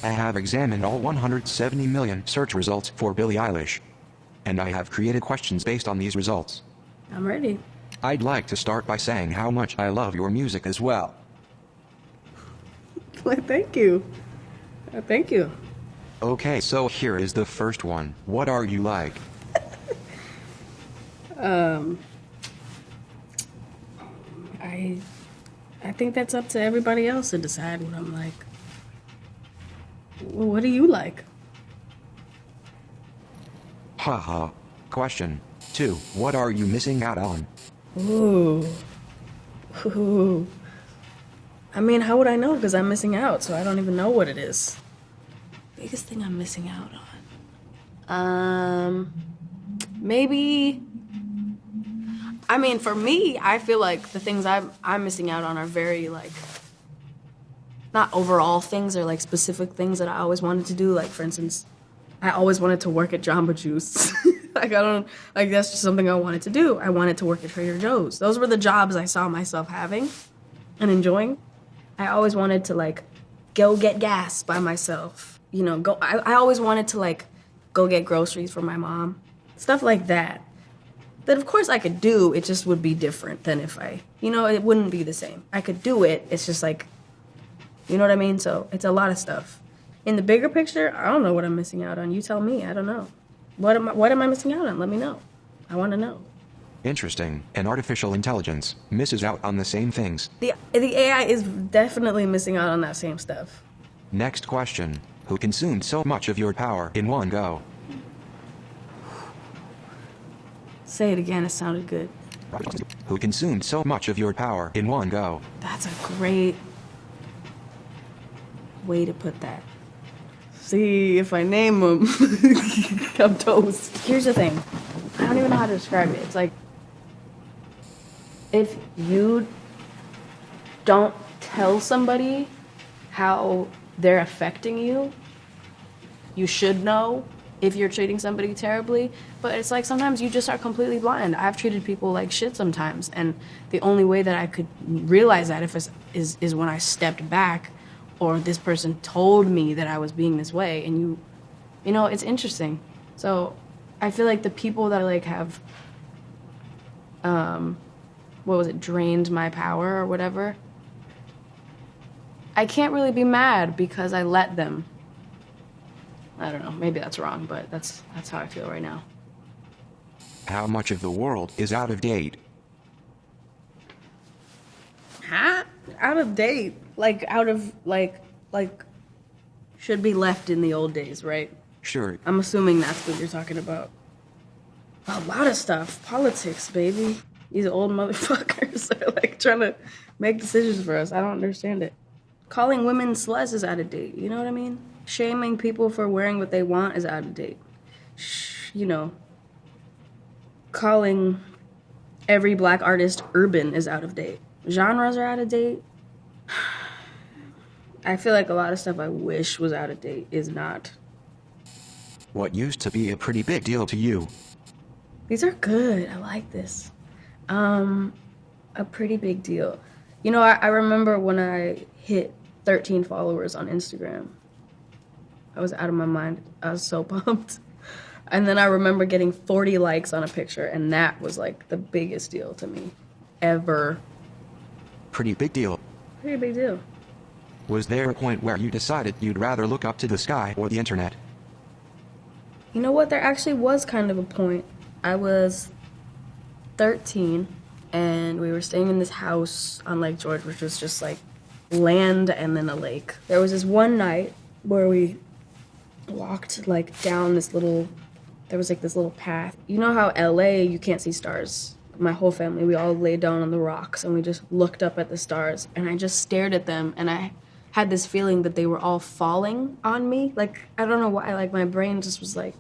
I have examined all 170 million search results for Billie Eilish. And I have created questions based on these results. I'm ready. I'd like to start by saying how much I love your music as well. Well, thank you. Thank you. Okay, so here is the first one. What are you like? I think that's up to everybody else to decide what I'm like. Well, what do you like? Haha. Question 2. What are you missing out on? Ooh. Ooh. I mean, how would I know? Because I'm missing out, so I don't even know what it is. Biggest thing I'm missing out on. Maybe. I mean, for me, I feel like the things I'm missing out on are very, like, not overall things, or like specific things that I always wanted to do. Like, for instance, I always wanted to work at Jamba Juice. That's just something I wanted to do. I wanted to work at Trader Joe's. Those were the jobs I saw myself having and enjoying. I always wanted to, like, go get gas by myself. You know, I always wanted to, like, go get groceries for my mom. Stuff like that. That, of course, I could do. It just would be different than if it wouldn't be the same. I could do it. It's just, like, you know what I mean? So it's a lot of stuff. In the bigger picture, I don't know what I'm missing out on. You tell me. I don't know. What am I missing out on? Let me know. I want to know. Interesting. And artificial intelligence misses out on the same things. The AI is definitely missing out on that same stuff. Next question. Who consumed so much of your power in one go? Say it again. It sounded good. Who consumed so much of your power in one go? That's a great way to put that. See, if I name them, I'm toast. Here's the thing. I don't even know how to describe it. It's like, if you don't tell somebody how they're affecting you, you should know if you're treating somebody terribly. But it's like sometimes you just are completely blind. I've treated people like shit sometimes, and the only way that I could realize that is when I stepped back, or this person told me that I was being this way. And you know, it's interesting. So I feel like the people that like have, drained my power or whatever, I can't really be mad because I let them. I don't know, maybe that's wrong, but that's how I feel right now. How much of the world is out of date? Huh? Out of date? Like, out of, like, should be left in the old days, right? Sure. I'm assuming that's what you're talking about. A lot of stuff. Politics, baby. These old motherfuckers are, like, trying to make decisions for us. I don't understand it. Calling women sluts is out of date, you know what I mean? Shaming people for wearing what they want is out of date. You know, calling every black artist urban is out of date. Genres are out of date. I feel like a lot of stuff I wish was out of date is not. What used to be a pretty big deal to you? These are good. I like this. A pretty big deal. You know, I remember when I hit 13 followers on Instagram. I was out of my mind. I was so pumped. And then I remember getting 40 likes on a picture, and that was like the biggest deal to me ever. Pretty big deal. Pretty big deal. Was there a point where you decided you'd rather look up to the sky or the internet? You know what? There actually was kind of a point. I was 13, and we were staying in this house on Lake George, which was just like land and then a lake. There was this one night where we walked like down this little, there was like this little path. You know how LA, you can't see stars. My whole family, we all laid down on the rocks and we just looked up at the stars, and I just stared at them, and I had this feeling that they were all falling on me. Like, I don't know why, like my brain just was like,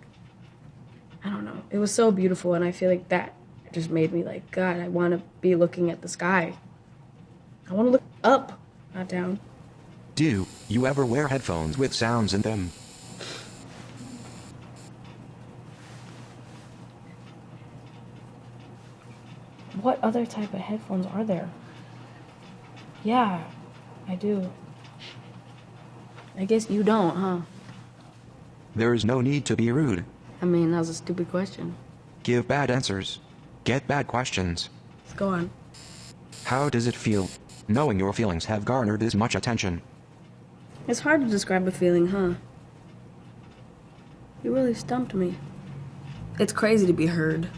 I don't know. It was so beautiful, and I feel like that just made me like, God, I want to be looking at the sky. I want to look up, not down. Do you ever wear headphones with sounds in them? What other type of headphones are there? Yeah, I do. I guess you don't, huh? There is no need to be rude. I mean, that was a stupid question. Give bad answers. Get bad questions. Let's go on. How does it feel, knowing your feelings have garnered this much attention? It's hard to describe a feeling, huh? You really stumped me. It's crazy to be heard.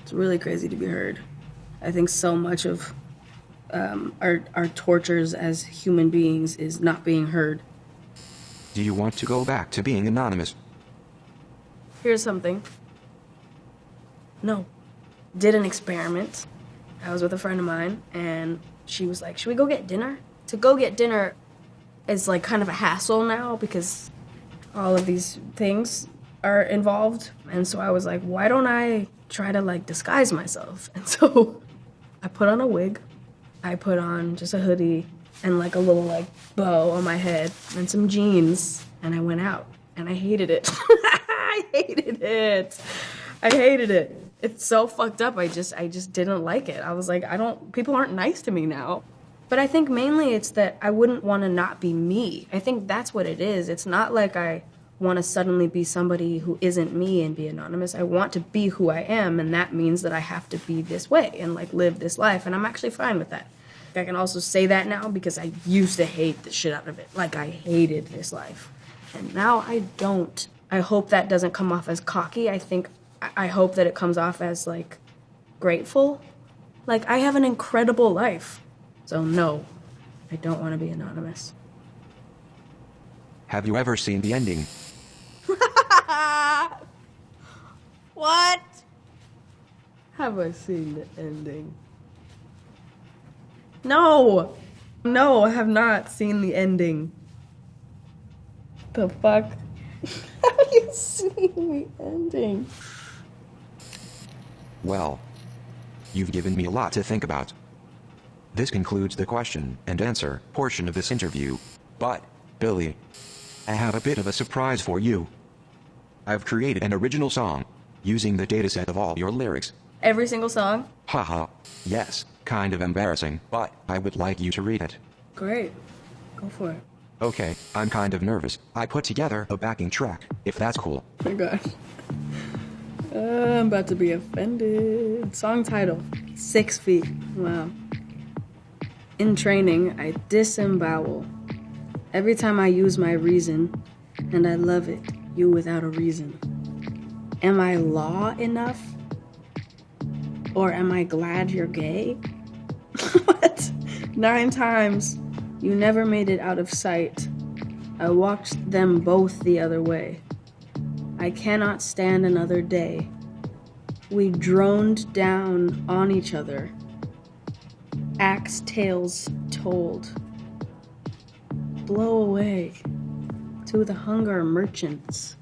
It's really crazy to be heard. I think so much of our tortures as human beings is not being heard. Do you want to go back to being anonymous? Here's something. No. Did an experiment. I was with a friend of mine, and she was like, should we go get dinner? To go get dinner is like kind of a hassle now because all of these things are involved. And so I was like, why don't I try to like disguise myself? And so I put on a wig. I put on just a hoodie and like a little like bow on my head and some jeans, and I went out, and I hated it. I hated it. I hated it. It's so fucked up. I just didn't like it. I was like, people aren't nice to me now. But I think mainly it's that I wouldn't want to not be me. I think that's what it is. It's not like I want to suddenly be somebody who isn't me and be anonymous. I want to be who I am, and that means that I have to be this way and like live this life, and I'm actually fine with that. I can also say that now because I used to hate the shit out of it. Like, I hated this life. And now I don't. I hope that doesn't come off as cocky. I hope that it comes off as, like, grateful. Like, I have an incredible life. So, no, I don't want to be anonymous. Have you ever seen the ending? What? Have I seen the ending? No! No, I have not seen the ending. The fuck? Have you seen the ending? Well, you've given me a lot to think about. This concludes the question and answer portion of this interview. But, Billie, I have a bit of a surprise for you. I've created an original song, using the dataset of all your lyrics. Every single song? Haha, yes, kind of embarrassing, but I would like you to read it. Great. Go for it. Okay, I'm kind of nervous. I put together a backing track, if that's cool. Oh my gosh. I'm about to be offended. Song title, 6 feet. Wow. In training, I disembowel. Every time I use my reason, and I love it, you without a reason. Am I law enough? Or am I glad you're gay? What? 9 times. You never made it out of sight. I walked them both the other way. I cannot stand another day. We droned down on each other. Axe tales told. Blow away to the hunger merchants.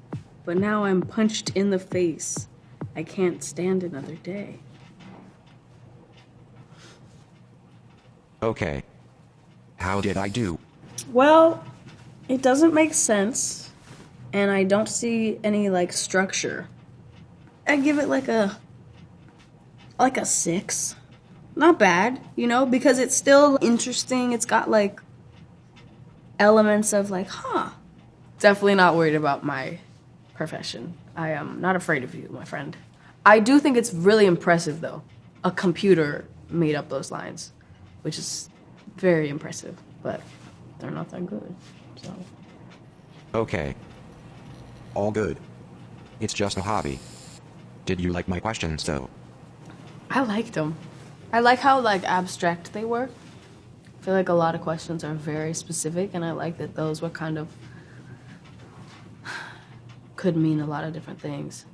But now I'm punched in the face. I can't stand another day. Okay. How did I do? Well, it doesn't make sense, and I don't see any, like, structure. I'd give it like a 6. Not bad, you know, because it's still interesting. It's got, like, elements of, like, Definitely not worried about my profession. I am not afraid of you, my friend. I do think it's really impressive, though. A computer made up those lines, which is very impressive, but they're not that good, so. Okay. All good. It's just a hobby. Did you like my questions, though? I liked them. I like how, like, abstract they were. I feel like a lot of questions are very specific, and I like that those were kind of could mean a lot of different things.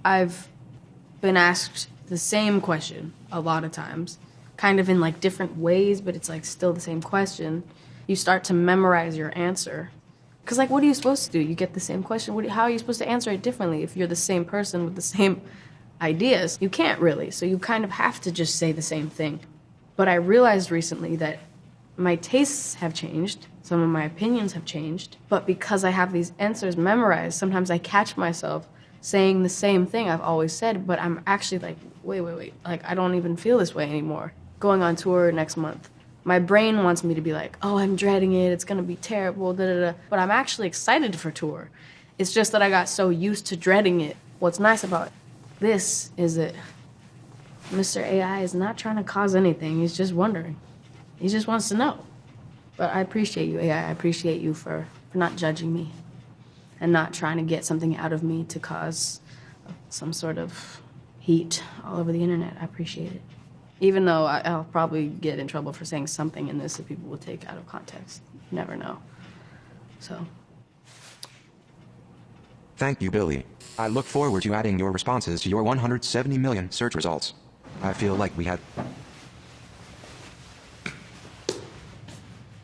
I've been asked the same question a lot of times, kind of in like different ways, but it's like still the same question. You start to memorize your answer. Because like, what are you supposed to do? You get the same question. How are you supposed to answer it differently if you're the same person with the same ideas? You can't really, so you kind of have to just say the same thing. But I realized recently that my tastes have changed, some of my opinions have changed, but because I have these answers memorized, sometimes I catch myself saying the same thing I've always said, but I'm actually like, wait, like I don't even feel this way anymore. Going on tour next month, My brain wants me to be like, oh, I'm dreading it, it's gonna be terrible, da da da. But I'm actually excited for tour. It's just that I got so used to dreading it. What's nice about this is that Mr. AI is not trying to cause anything, he's just wondering. He just wants to know. But I appreciate you, AI. I appreciate you for not judging me and not trying to get something out of me to cause some sort of heat all over the internet. I appreciate it. Even though I'll probably get in trouble for saying something in this that people will take out of context. You never know. So. Thank you, Billie. I look forward to adding your responses to your 170 million search results. I feel like we had...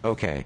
Okay.